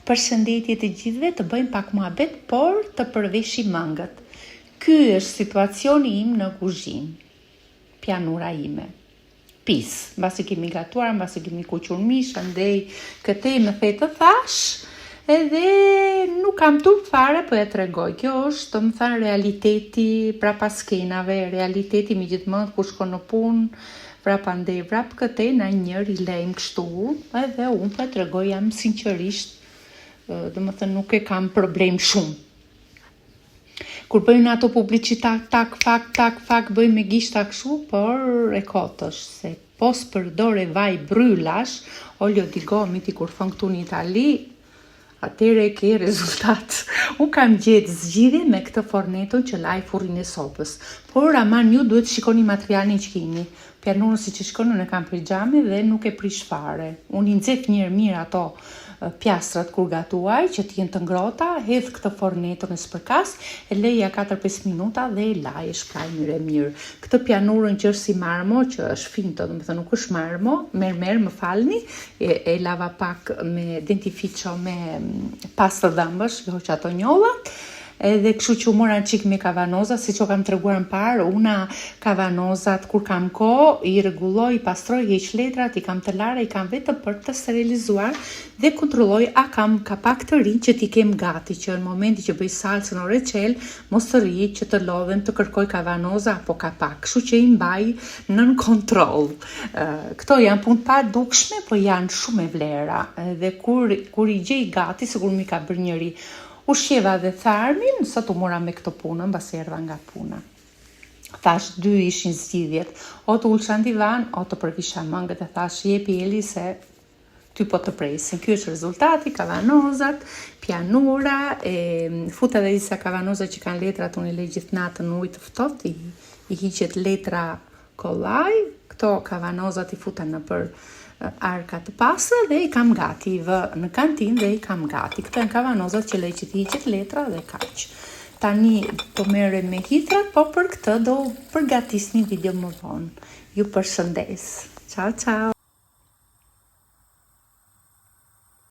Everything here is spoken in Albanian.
Përshëndetje të gjithëve, të bëjmë pak muhabet, por të përveshim mangët. Ky është situacioni im në kuzhinë, pianura ime. Pis, mbasi kemi gatuar, mbasi kemi kuqur mish, andej këtë më the të thash, edhe nuk kam turp fare, po ja tregoj. Kjo është, më thënë, realiteti prapa skenave, realiteti me gjithmonë kur shkon në punë, vrap andej, vrap këtë, na njëri lejmë kështu, edhe unë po ja tregoj, jam sinqerisht, dhe më thënë nuk e kam problem shumë. Kur bëjmë ato publicitat, tak, fak, bëjmë me gishta kështu, por e kotësh, se pos përdore vaj brylash, olio di gomiti kur thon këtu në Itali, atëre ke rezultat. Unë kam gjetë zgjidhje me këtë forneton që laj furrin e sopës, por aman ju duhet shikoni materialin që keni. Pianurën si që shkonu në kam prijame dhe nuk e prish fare. Unë i nxef mirë ato pjastrat kur gatuaj, që t'jenë të ngrota, hedh këtë forneton e spërkas, e leja 4-5 minuta dhe e laj, e shpraj mirë. Këtë pianurën që është si marmo, që është finto, dhe më thë nuk është marmo, merë, më falni, e lava pak me dentifricio me pastë dhëmbësh, jo që ato njollat, edhe kështu që u mora qik me kavanozat, si që kam treguar në parë, una kavanozat kur kam ko, i rregulloj, i pastroj, heq letrat, i kam të lara, i kam vetëm për të sterilizuar dhe kontrolloj a kam kapak të rinj që t'i kem gati, që në momenti që bëj salsën o reçel, mos të rri që të lodhem të kërkoj kavanoza apo kapak, kështu që i mbaj nën kontroll. Këto janë punë pa dukshme, po janë shumë e vlera, dhe kur i gjej gati, sigur mi ka bërë njëri, ushqeva dhe tharmin, sot u mora me këtë punën, basi erdha nga puna. Thash, 2 ishin zgjidhjet, o të ulsha në divan, o të përvisha mangët, e thash, jepi Eli se ty po të presin. Ky është rezultati, kavanozat, pianura, futa dhe disa kavanozat që kanë letrat, unë i lej gjithë natën në ujë të ftohtë, i hiqet letra kollaj, këto kavanozat i futa në për arka të pasë dhe i kam gati, vë në kantin dhe i kam gati. Këto janë kavanozat që lej që t'i hiqet letra dhe kaq. Tani po merrem me hitrat, po për këtë do përgatis një video më vonë. Ju përshëndes. Ciao.